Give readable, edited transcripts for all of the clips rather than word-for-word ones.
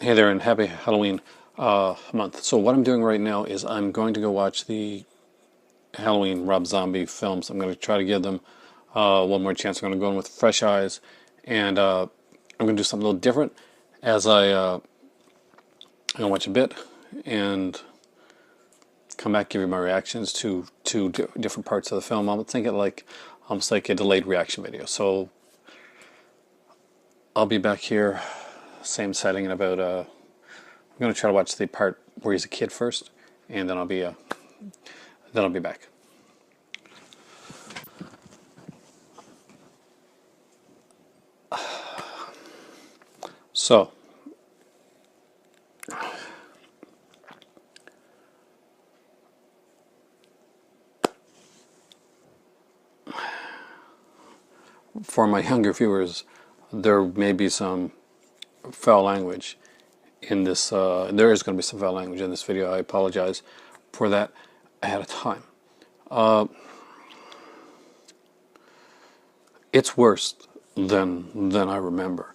Hey there, and happy Halloween month. So what I'm doing right now is I'm going to go watch the Halloween Rob Zombie films. I'm going to try to give them one more chance. I'm going to go in with fresh eyes, and I'm going to do something a little different as I'm going to watch a bit and come back, give you my reactions to different parts of the film. I'm thinking like almost like a delayed reaction video. So I'll be back here, same setting in about I'm going to try to watch the part where he's a kid first, and then I'll be back. So, for my younger viewers, there may be some foul language in this. There is going to be some foul language in this video. I apologize for that ahead of time. It's worse than I remember.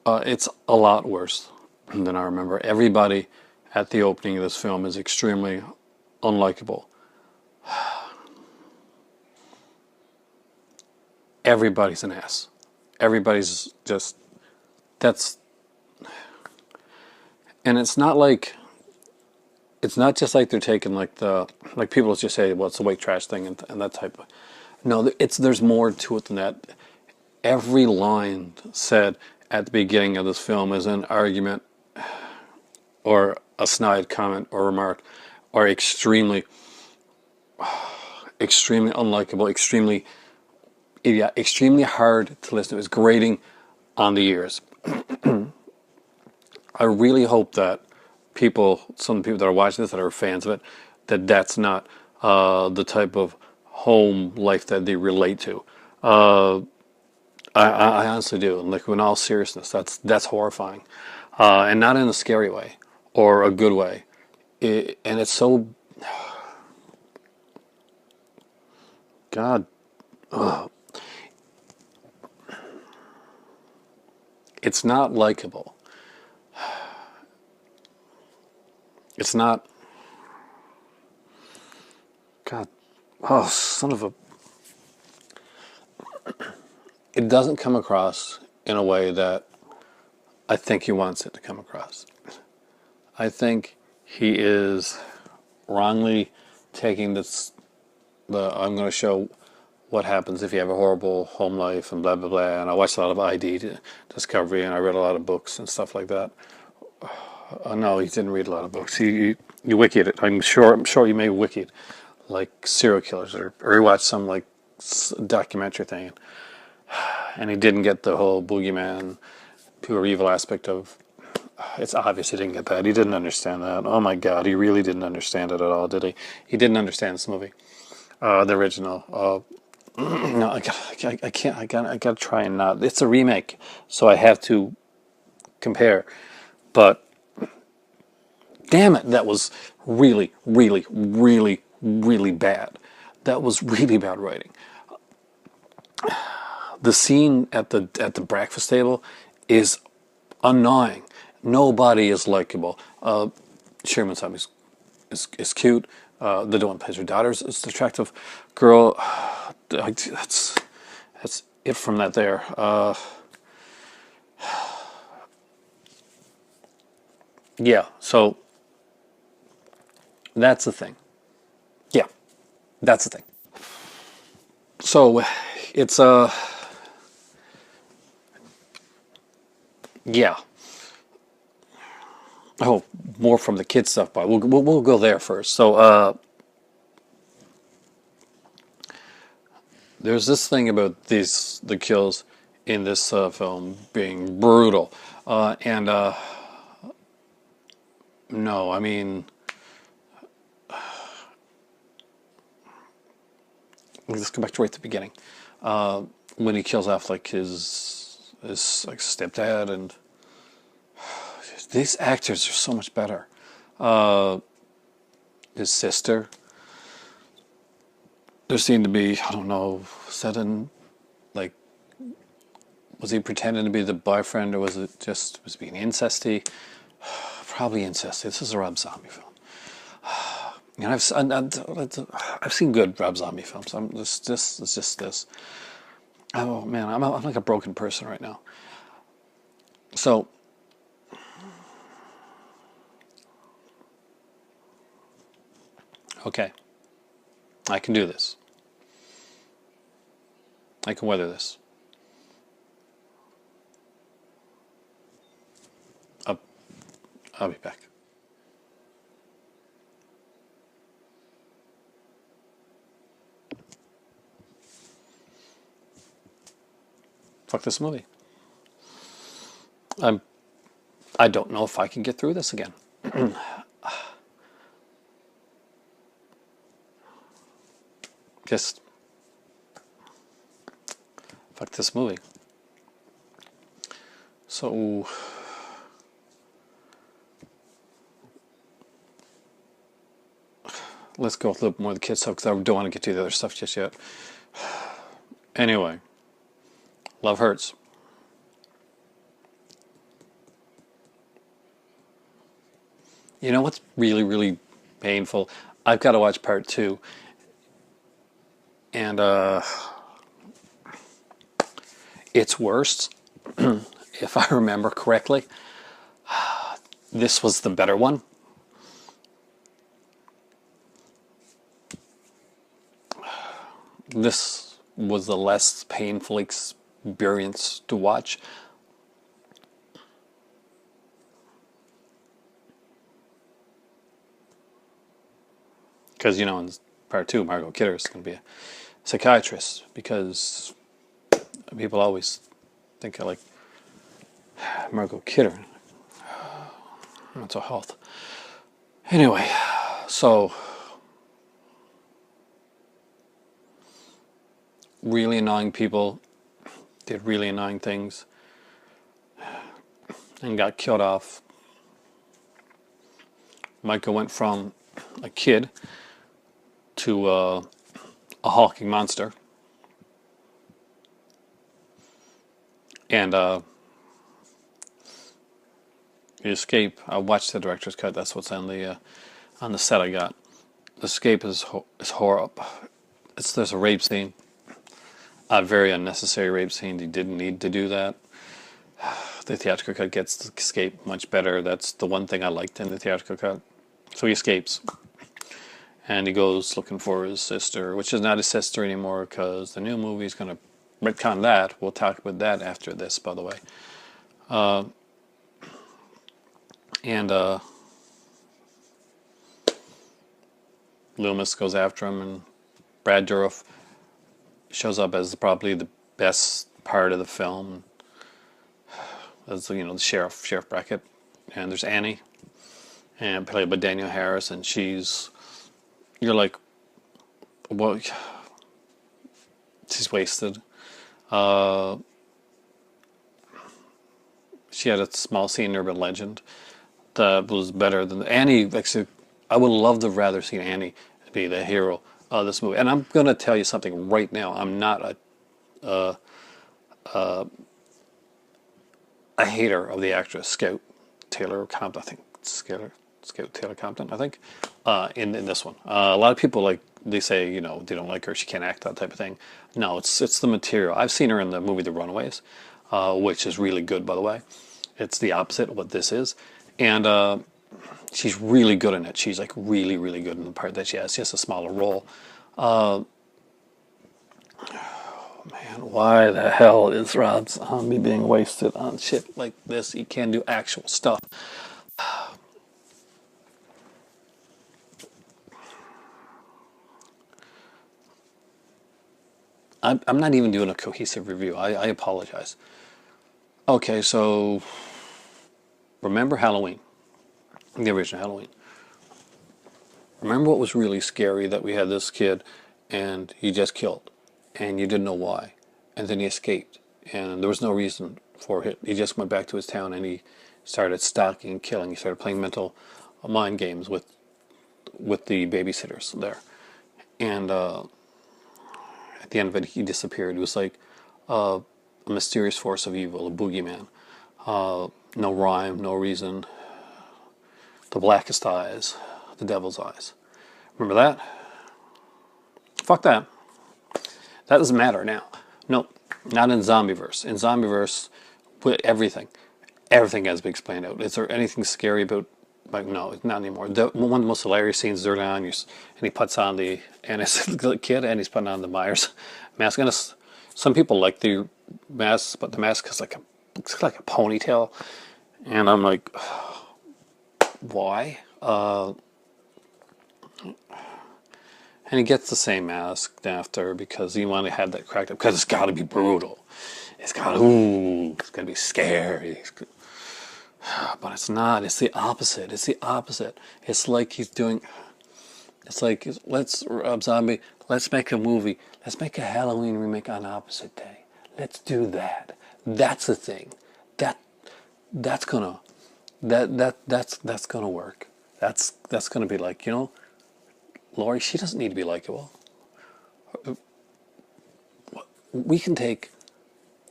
It's a lot worse than I remember. Everybody at the opening of this film is extremely unlikable. Everybody's an ass. Everybody's just that's and it's not just like they're taking like people just say, well, it's a white trash thing and that type of. No, there's more to it than that. Every line said at the beginning of this film is an argument or a snide comment or remark, or extremely unlikable, extremely hard to listen to. It's grating on the ears. I really hope that some people that are watching this that are fans of it, that's not the type of home life that they relate to. I honestly do. And like, in all seriousness, that's horrifying, and not in a scary way or a good way. And it's so God. It's not likable. It's not. God. Oh, son of a. It doesn't come across in a way that I think he wants it to come across. I think he is wrongly taking I'm going to show what happens if you have a horrible home life and blah blah blah. And I watched a lot of ID Discovery, and I read a lot of books and stuff like that. No, he didn't read a lot of books. You wikied it. I'm sure you may wiki it, like serial killers, or he watched some like documentary thing, and he didn't get the whole boogeyman, pure evil aspect of. It's obvious he didn't get that. He didn't understand that. Oh my God, he really didn't understand it at all, did he? He didn't understand this movie, the original. No, I can't. I got to try and not. It's a remake, so I have to compare. But damn it, that was really, really, really, really bad. That was really bad writing. The scene at the breakfast table is annoying. Nobody is likable. Sherman Sam is cute. The one who plays her daughter is an attractive girl. That's it from that there. Yeah, so that's the thing. Yeah, that's the thing. So it's yeah. Oh, more from the kid stuff, but we'll go there first. So there's this thing about the kills in this film being brutal, and no, I mean, let's go back to right at the beginning, when he kills off like his like stepdad, and these actors are so much better. His sister. There seemed to be, I don't know, like, was he pretending to be the boyfriend, or was it just was being incesty? Probably Incest. This is a Rob Zombie film. And I've seen good Rob Zombie films. This is just this. Oh man, I'm like a broken person right now. So, okay, I can do this. I can weather this. I'll, I'll be back. Fuck this movie. I'm. I don't know if I can get through this again. Just fuck this movie. So let's go with a little more of the kids stuff because I don't want to get to the other stuff just yet. Anyway, love hurts. You know what's really, really painful? I've got to watch part two. And it's worse, if I remember correctly. This was the better one. This was the less painful experience to watch. Because, you know, in part two, Margot Kidder is going to be a psychiatrist. Because people always think I like Margot Kidder. Mental health. Anyway, so really annoying people did really annoying things and got killed off. Michael went from a kid to a hulking monster. And the escape, I watched the director's cut. That's what's on the set I got. The escape is horrible. There's a rape scene, a very unnecessary rape scene. He didn't need to do that. The theatrical cut gets the escape much better. That's the one thing I liked in the theatrical cut. So he escapes, and he goes looking for his sister, which is not his sister anymore because the new movie is going to retcon that. We'll talk about that after this, by the way. And Loomis goes after him, and Brad Dourif shows up as probably the best part of the film, as you know, the Sheriff Brackett. And there's Annie, and played by Danielle Harris, and you're like, well, she's wasted. She had a small scene in Urban Legend that was better than Annie. Actually, I would love to rather see Annie be the hero of this movie. And I'm going to tell you something right now. I'm not a hater of the actress Scout Taylor Compton. I think Scout Taylor Compton. I think in this one, a lot of people they say, you know, they don't like her. She can't act, that type of thing. No, it's the material. I've seen her in the movie The Runaways, which is really good, by the way. It's the opposite of what this is. And she's really good in it. She's like really, really good in the part that she has. She has a smaller role. Oh man, why the hell is Rob Zombie being wasted on shit like this? He can do actual stuff. I'm not even doing a cohesive review. I apologize. Okay, so remember Halloween, the original Halloween. Remember what was really scary, that we had this kid and he just killed and you didn't know why, and then he escaped and there was no reason for it. He just went back to his town and he started stalking and killing. He started playing mental mind games with the babysitters there, and at the end of it he disappeared. It was like a mysterious force of evil, a boogeyman. No rhyme, no reason. The blackest eyes, the devil's eyes. Remember that? Fuck that. That doesn't matter now. No, not in Zombieverse. In Zombieverse, with everything has to be explained out. Is there anything scary about? Like, no, not anymore. One of the most hilarious scenes is early on, and he puts on and it's the kid, and he's putting on the Myers mask. And some people like the mask, but the mask is looks like a ponytail, and I'm like, why? And he gets the same mask after because he wanted to have that cracked up because it's got to be brutal. It's got to be scary. But it's not. It's the opposite. It's the opposite. It's like he's doing. It's like let's Rob Zombie. Let's make a movie. Let's make a Halloween remake on opposite day. Let's do that. That's the thing. That's gonna that's gonna work. That's gonna be like, Laurie. She doesn't need to be likable. We can take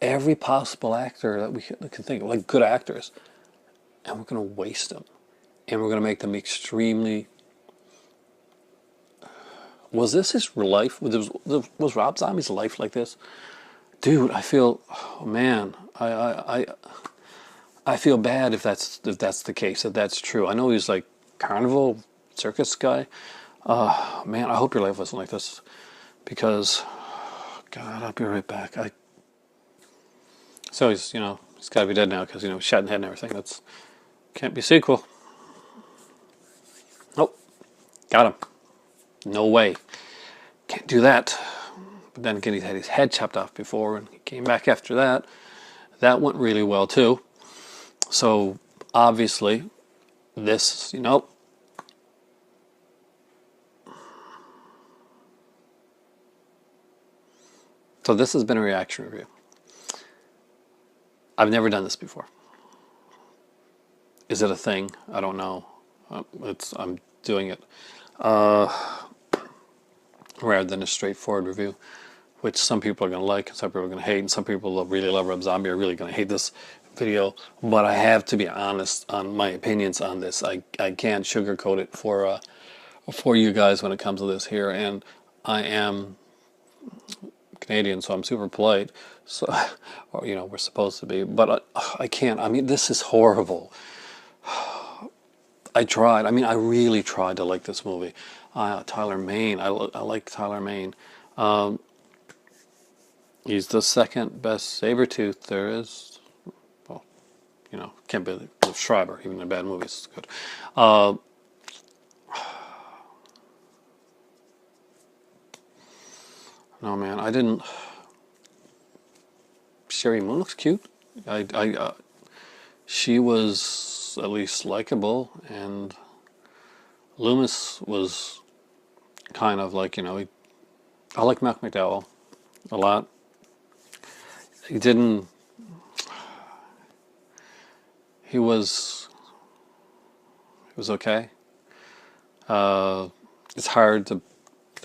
every possible actor that we can think of, like good actors, and we're going to waste them, and we're going to make them extremely. Was this his real life? Was Rob Zombie's life like this, dude? I feel, oh man, I feel bad if that's the case, if that's true. I know he's like carnival circus guy. Man, I hope your life wasn't like this, because, God, I'll be right back. So he's got to be dead now because shot in the head and everything. That's can't be sequel. Nope, got him. No way. Can't do that. But then again, he had his head chopped off before, and he came back after that. That went really well too. So obviously, this, So this has been a reaction review. I've never done this before. Is it a thing? I don't know. I'm doing it rather than a straightforward review, which some people are going to like, and some people are going to hate, and some people that really love Rob Zombie are really going to hate this video. But I have to be honest on my opinions on this. I can't sugarcoat it for you guys when it comes to this here, and I am Canadian, so I'm super polite. So, or we're supposed to be, but I can't. I mean, this is horrible. I tried. I mean, I really tried to like this movie. Tyler Mane. I like Tyler Mane. He's the second best Sabretooth there is. Well, can't be the Schreiber, even in bad movies. It's good. No, man, I didn't. Sherry Moon looks cute. She was at least likable, and Loomis was kind of like, I like Malcolm McDowell a lot. He was okay. It's hard to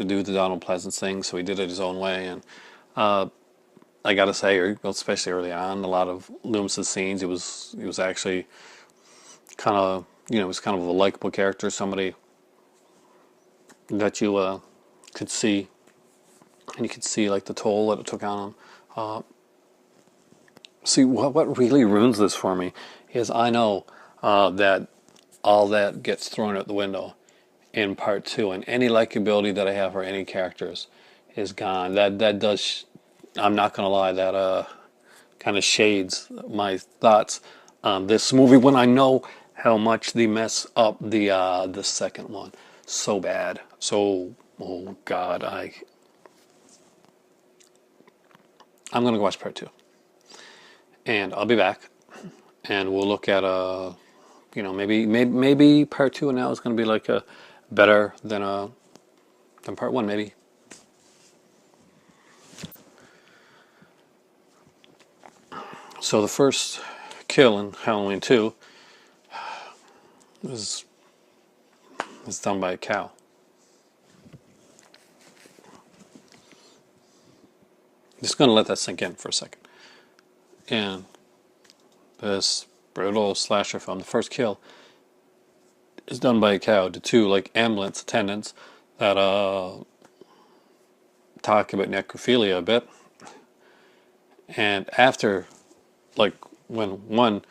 do the Donald Pleasance thing, so he did it his own way, and I gotta say, especially early on, a lot of Loomis's scenes, he was actually kind of, he was kind of a likable character, somebody that you could see, and you could see like the toll that it took on him. See, what really ruins this for me is I know that all that gets thrown out the window in part 2, and any likability that I have for any characters is gone. That does. I'm not gonna lie. That kind of shades my thoughts on this movie when I know how much they mess up the second one so bad. So, oh God, I'm gonna go watch part 2, and I'll be back, and we'll look at maybe part 2 now is gonna be like a better than part 1, maybe. So the first kill in Halloween 2 was done by a cow. Just going to let that sink in for a second. And this brutal slasher film, the first kill, is done by a cow to two like ambulance attendants that talk about necrophilia a bit. And after, like, when one,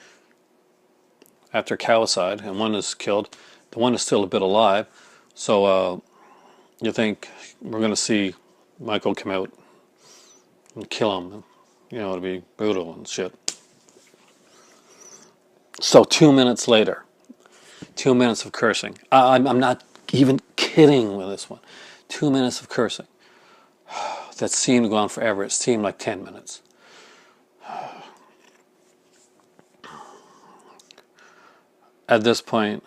after cowicide and one is killed, the one is still a bit alive. So you think we're going to see Michael come out and kill him. You know, it'll be brutal and shit. So 2 minutes later, 2 minutes of cursing. I'm not even kidding with this one. 2 minutes of cursing. That seemed to go on forever. It seemed like 10 minutes. At this point,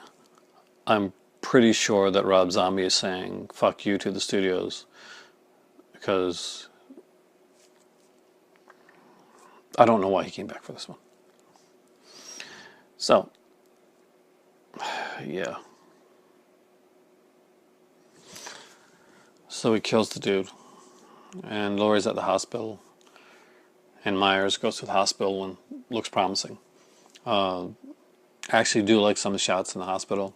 I'm pretty sure that Rob Zombie is saying fuck you to the studios, because I don't know why he came back for this one. So, yeah. So he kills the dude, and Laurie's at the hospital, and Myers goes to the hospital and looks promising. I actually do like some of the shots in the hospital.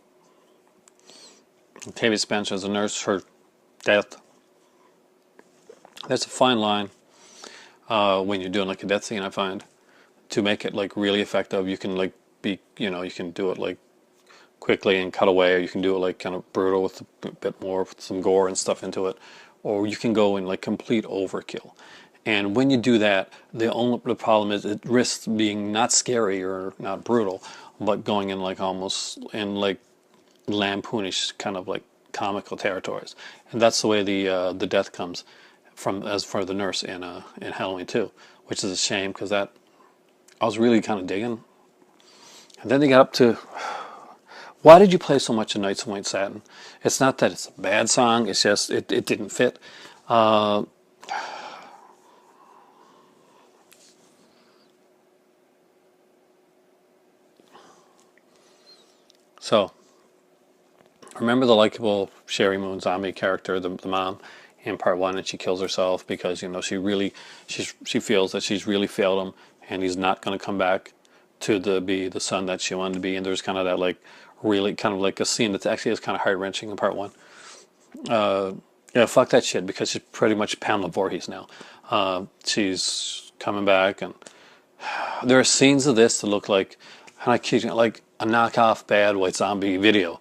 Tavia Spencer as a nurse, her death. There's a fine line when you're doing like a death scene, I find, to make it like really effective. You can like you can do it like quickly and cut away, or you can do it like kind of brutal with a bit more, with some gore and stuff into it, or you can go in like complete overkill. And when you do that, the problem is it risks being not scary or not brutal, but going in like almost in like lampoonish kind of like comical territories. And that's the way the death comes from, as for the nurse in Halloween 2, which is a shame, because that I was really kind of digging. And then they got up to, why did you play so much of Nights in White Satin? It's not that it's a bad song, it's just it didn't fit. So, remember the likable Sherry Moon zombie character, the mom, in part one, and she kills herself because she feels that she's really failed him, and he's not going to come back to be the son that she wanted to be. And there's kind of that like really kind of like a scene that actually is kind of heart wrenching in part one. Yeah, fuck that shit, because she's pretty much Pamela Voorhees now. She's coming back, and there are scenes of this that look like, and I kid you, like a knockoff bad White Zombie video,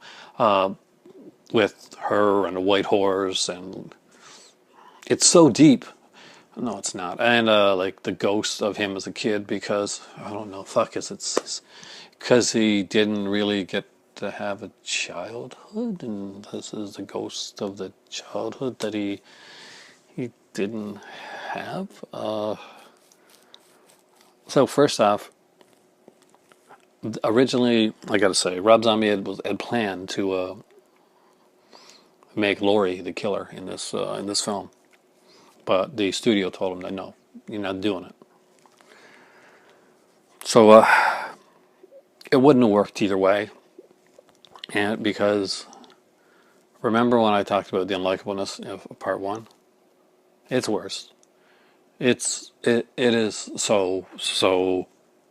with her and a white horse, and it's so deep. No, it's not. And like the ghost of him as a kid, because I don't know, fuck, it's because he didn't really get to have a childhood, and this is the ghost of the childhood that he didn't have. So first off, originally, I gotta say, Rob Zombie had planned to make Laurie the killer in this film, but the studio told him that no, you're not doing it. So it wouldn't have worked either way, and because remember when I talked about the unlikableness of part one, it's worse. It is so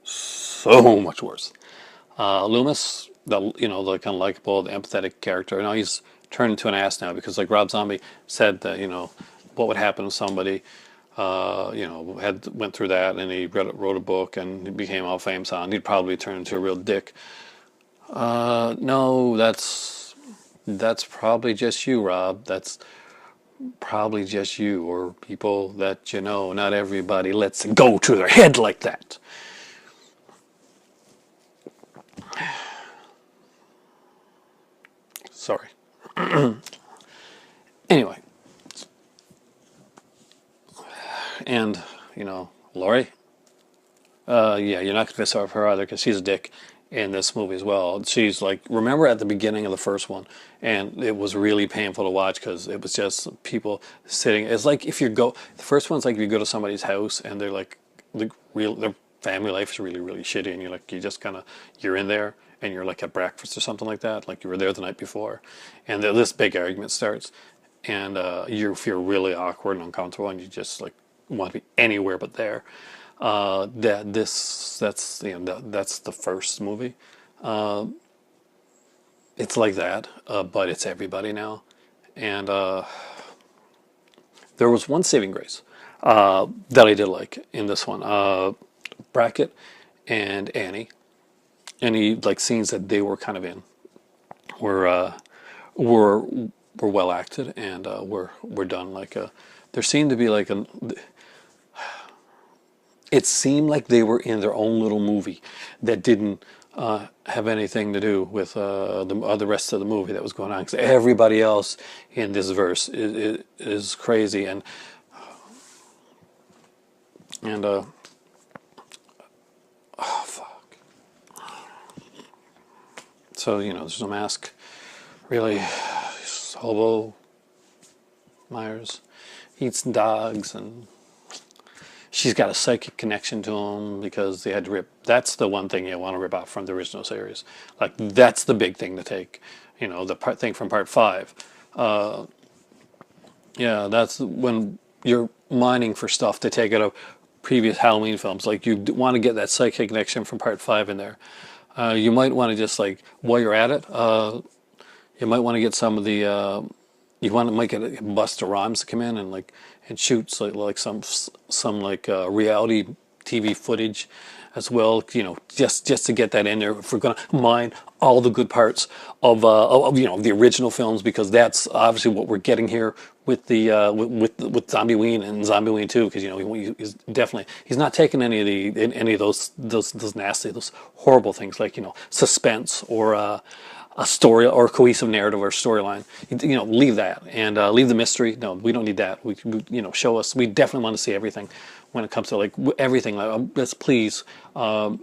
much worse. Loomis, the kind of likable, the empathetic character. Now he's turned into an ass now, because like Rob Zombie said that what would happen if somebody had went through that, and he wrote a book and he became all famous on, he'd probably turn into a real dick. No, that's probably just you, Rob. That's probably just you, or people that you know. Not everybody lets it go to their head like that. Sorry. Anyway, and Laurie. Yeah, you're not gonna feel sorry for her either, because she's a dick in this movie as well. She's like, remember at the beginning of the first one, and it was really painful to watch, because it was just people sitting. It's like the first one's like if you go to somebody's house and they're like their family life is really really shitty, and you're in there and you're like at breakfast or something like that, like you were there the night before, and this big argument starts, and you feel really awkward and uncomfortable, and you just like want to be anywhere but there. That's the first movie. it's like that, but it's everybody now. And there was one saving grace that I did like in this one. Brackett and Annie, any like scenes that they were kind of in were were were well acted and were done like a. There seemed to be like a. It seemed like they were in their own little movie that didn't have anything to do with the rest of the movie that was going on. Because everybody else in this verse is crazy and oh fuck. So there's no mask, really. Hobo Myers eats dogs and she's got a psychic connection to him because they had to rip. That's the one thing you want to rip out from the original series. Like that's the big thing to take. The thing from part 5. Yeah, that's when you're mining for stuff to take out of previous Halloween films. Like you want to get that psychic connection from part 5 in there. You might want to just like while you're at it. You might want to get some of the. You want to make it Busta Rhymes to come in and shoot some reality TV footage as well. Just to get that in there. If we're going to mine all the good parts of the original films, because that's obviously what we're getting here with the with Zombieween and Zombieween 2, because he's definitely not taking any of those nasty, those horrible things like suspense or a story or a cohesive narrative or storyline. Leave that and leave the mystery. No, we don't need that. We show us. We definitely want to see everything when it comes to everything. Let's please. And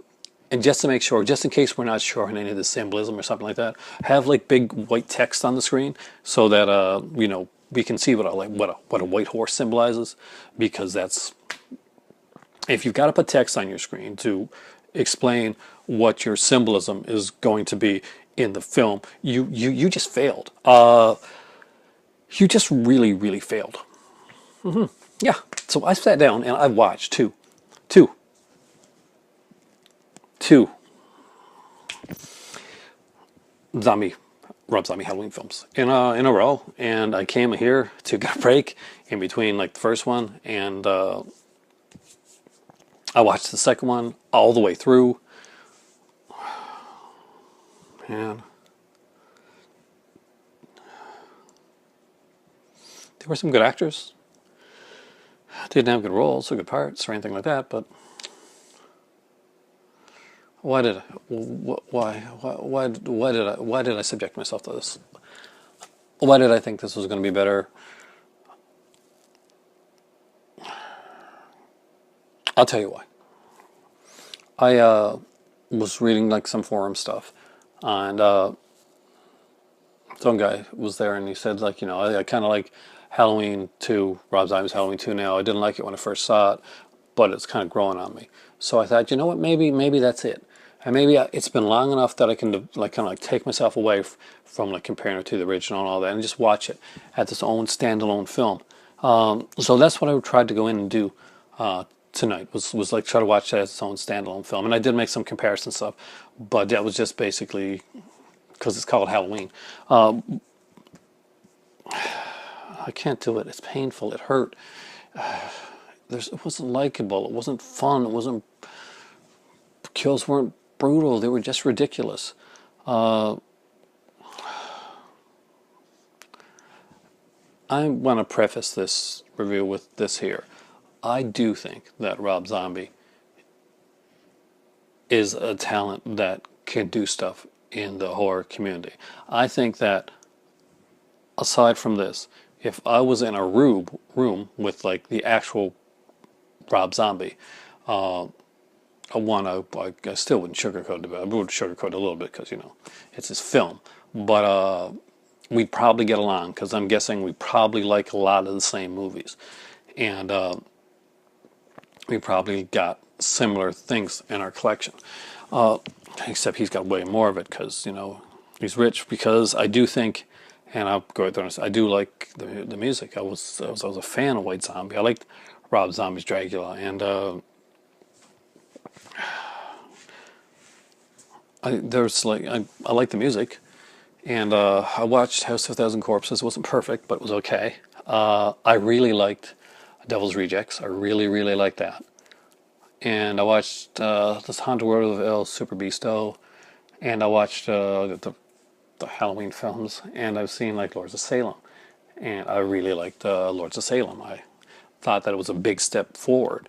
just to make sure, just in case we're not sure on any of the symbolism or something like that, have big white text on the screen so that we can see what a white horse symbolizes, because that's, if you've got to put text on your screen to explain what your symbolism is going to be in the film, you just failed. You just really, really failed. Yeah. So I sat down and I watched two Rob Zombie Halloween films in a row, and I came here to get a break in between the first one, and I watched the second one all the way through. Man, there were some good actors. Didn't have good roles or good parts or anything like that, but why did I subject myself to this? Why did I think this was going to be better? I'll tell you why. I was reading some forum stuff, and some guy was there, and he said I kind of like Halloween 2, Rob Zombie's Halloween 2 now. I didn't like it when I first saw it, but it's kind of growing on me. So I thought, you know what, maybe that's it. And maybe it's been long enough that I can take myself away from comparing it to the original and all that, and just watch it as its own standalone film. So that's what I tried to go in and do tonight, was try to watch that as its own standalone film. And I did make some comparison stuff, but that was just basically because it's called Halloween. I can't do it. It's painful. It hurt. It wasn't likable. It wasn't fun. It wasn't. Kills weren't brutal. They were just ridiculous. I want to preface this review with this here. I do think that Rob Zombie is a talent that can do stuff in the horror community. I think that aside from this, if I was in a room with the actual Rob Zombie, I still wouldn't sugarcoat it, but I would sugarcoat it a little bit because it's his film. But we'd probably get along because I'm guessing we probably like a lot of the same movies, and we probably got similar things in our collection. Except he's got way more of it because he's rich. Because I do think, and I'll go through this, I do like the music. I was a fan of White Zombie. I liked Rob Zombie's Dracula, and I like the music. And I watched House of a Thousand Corpses. It wasn't perfect, but it was okay. I really liked Devil's Rejects. I really, really liked that. And I watched this Haunted World of El Super Beasto, and I watched the Halloween films, and I've seen like Lords of Salem, and I really liked Lords of Salem. I thought that it was a big step forward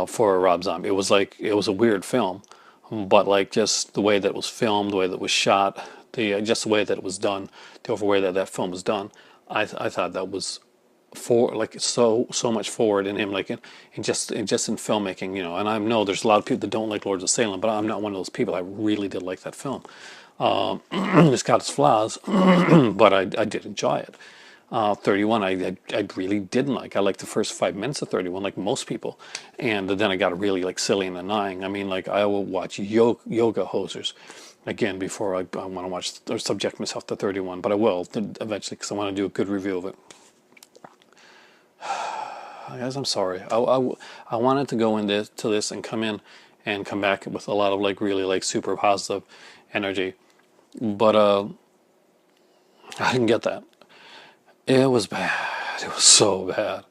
for Rob Zombie. It was like it was a weird film, but like just the way that it was filmed, the way that it was shot, the just the way that it was done, the overall way that that film was done, I thought that was for like so much forward in him, like in just in filmmaking, you know. And I know there's a lot of people that don't like Lords of Salem, but I'm not one of those people. I really did like that film. It's got its flaws, but I did enjoy it. 31, I really didn't like. I liked the first 5 minutes of 31, like most people, and then I got really like silly and annoying. I mean, like I will watch yoga hosers again before I want to watch or subject myself to 31, but I will eventually because I want to do a good review of it. Guys, I'm sorry. I wanted to go into this and come in and come back with a lot of like really like super positive energy, but I didn't get that. It was bad. It was so bad.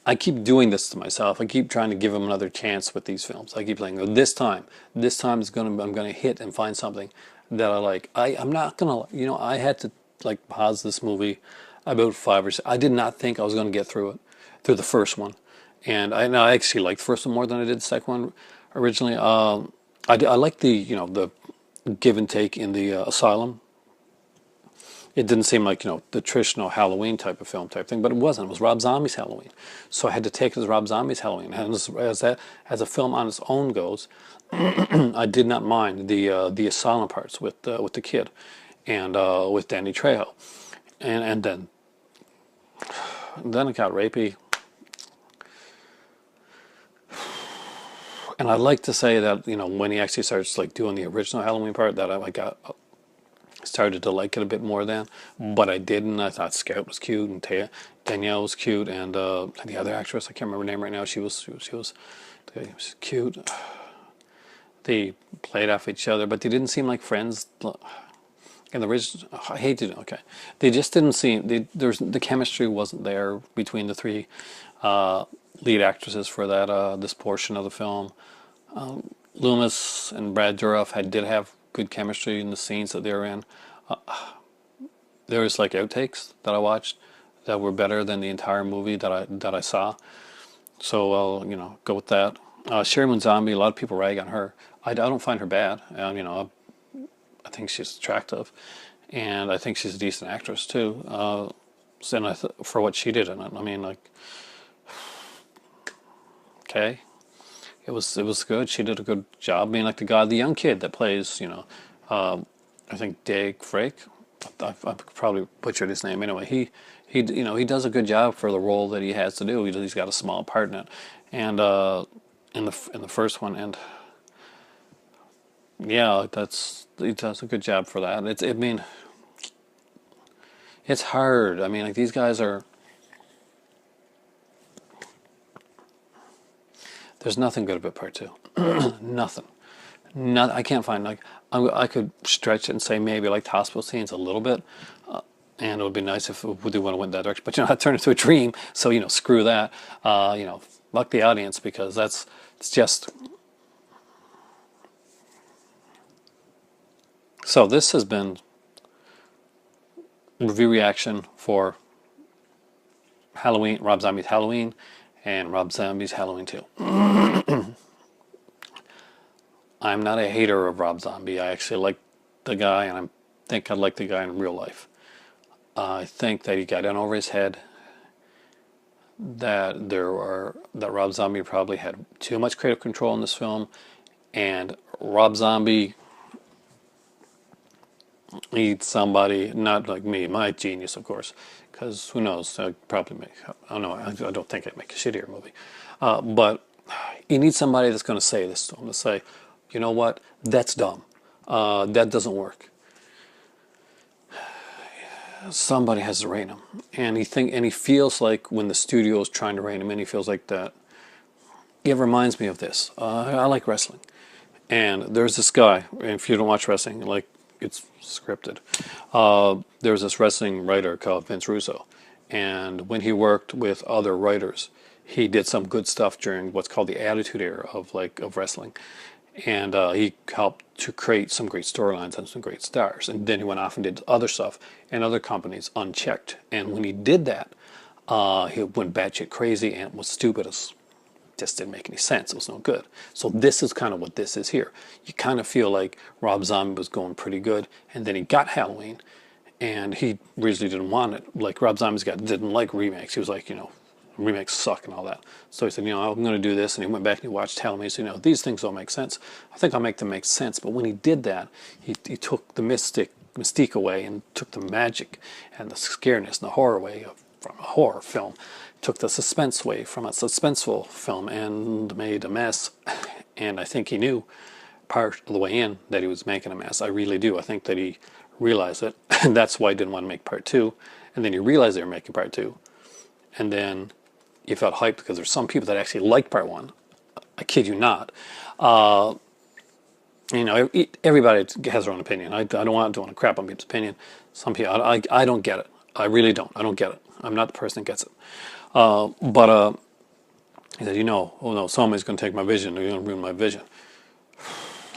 I keep doing this to myself. I keep trying to give them another chance with these films. I keep saying, oh, this time is I'm gonna hit and find something that I like. I'm not gonna, you know, I had to like pause this movie about 5 or 6. I did not think I was gonna get through it, through the first one, and I actually liked the first one more than I did the second one originally. I like the, you know, the give and take in the asylum. It didn't seem like, you know, the traditional Halloween type of film type thing, but it wasn't. It was Rob Zombie's Halloween, so I had to take it as Rob Zombie's Halloween. And as a film on its own goes, I did not mind the asylum parts with the kid and with Danny Trejo, and then it got rapey. And I'd like to say that, you know, when he actually starts like doing the original Halloween part, that I got started to like it a bit more then, but I didn't. I thought Scout was cute and Danielle was cute, and the other actress, I can't remember her name right now. She was cute. They played off each other, but they didn't seem like friends. In the original, I hate to. Okay, they just didn't seem. The chemistry wasn't there between the three lead actresses for that this portion of the film. Loomis and Brad Dourif did have good chemistry in the scenes that they were in. There was like outtakes that I watched that were better than the entire movie that I saw. So I'll, you know, go with that. Sherry Moon Zombie, a lot of people rag on her. I don't find her bad. You know, I think she's attractive, and I think she's a decent actress too. And for what she did in it, I mean, like, okay. It was good. She did a good job being like the young kid that plays, you know, I think Dag Frake. I probably butchered his name anyway. He you know, he does a good job for the role that he has to do. He's got a small part in it, and in the first one, and yeah, he does a good job for that. I mean, it's hard. I mean, like these guys are. There's nothing good about part two. Nothing. Not, I can't find, like, I could stretch it and say maybe like hospital scenes a little bit, and it would be nice if we do want to went that direction. But you know, that turned into a dream, so you know, screw that. You know, fuck the audience, because it's just. So this has been review reaction for Halloween, Rob Zombie's Halloween, and Rob Zombie's Halloween 2. I'm not a hater of Rob Zombie. I actually like the guy, and I think I like the guy in real life. I think that he got in over his head. That Rob Zombie probably had too much creative control in this film, and Rob Zombie needs somebody not like me, my genius, of course, because who knows? I probably make. I don't know. I don't think I'd make a shittier movie, but he needs somebody that's going to say this to him, to say, you know what? That's dumb. That doesn't work. Somebody has to rein him, and he feels like when the studio is trying to rein him in, he feels like that. It reminds me of this. I like wrestling, And there's this guy, and if you don't watch wrestling, like, it's scripted. There's this wrestling writer called Vince Russo. And when he worked with other writers, he did some good stuff during what's called the Attitude Era of wrestling. And he helped to create some great storylines and some great stars. And then he went off and did other stuff in other companies unchecked. And when he did that, he went batshit crazy and was stupid as just didn't make any sense. It was no good. So this is kind of what this is here. You kind of feel like Rob Zombie was going pretty good, and then he got Halloween, and he really didn't want it. Like Rob Zombie's guy didn't like remakes. He was like, remakes suck and all that. So he said, I'm going to do this, and he went back and he watched Halloween. He said, these things don't make sense. I think I'll make them make sense. But when he did that, he took the mystique away and took the magic and the scareness and the horror away from a horror film, took the suspense away from a suspenseful film and made a mess. And I think he knew part of the way in that he was making a mess. I really do. I think that he realized it, and that's why he didn't want to make part two. And then he realized they were making part two, and then he felt hyped because there's some people that actually liked part one. I kid you not. Everybody has their own opinion. I don't want to crap on people's opinion. Some people, I don't get it. I really don't. I don't get it. I'm not the person that gets it. But he said, oh no, somebody's going to take my vision. They're going to ruin my vision.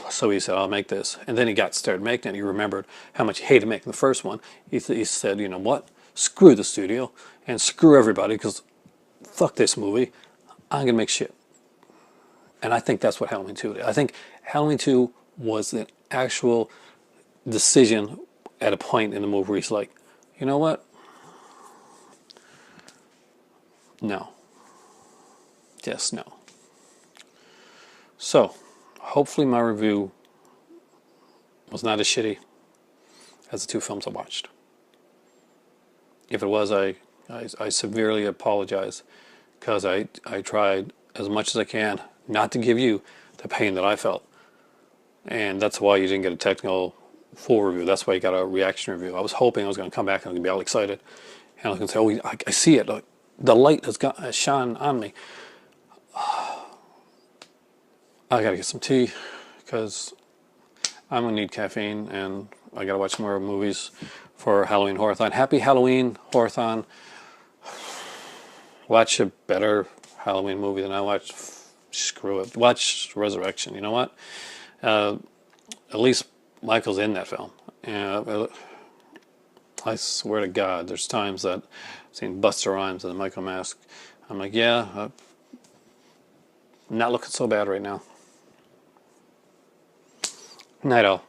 So he said, I'll make this. And then he started making it. He remembered how much he hated making the first one. He said, you know what? Screw the studio and screw everybody, because fuck this movie. I'm going to make shit. And I think that's what Halloween 2 did. I think Halloween 2 was an actual decision at a point in the movie where he's like, you know what? No. Just no. So, hopefully my review was not as shitty as the two films I watched. If it was, I severely apologize, because I tried as much as I can not to give you the pain that I felt. And that's why you didn't get a technical full review. That's why you got a reaction review. I was hoping I was going to come back and I was going to be all excited. And I was going to say, I see it. The light has shone on me. I got to get some tea, because I'm going to need caffeine, and I got to watch more movies for Halloween Horrorthon. Happy Halloween Horrorthon. Watch a better Halloween movie than I watched. Screw it. Watch Resurrection. You know what? At least Michael's in that film. I swear to God, there's times that I've seen Busta Rhymes and the Michael mask. I'm like, yeah, not looking so bad right now. Night all.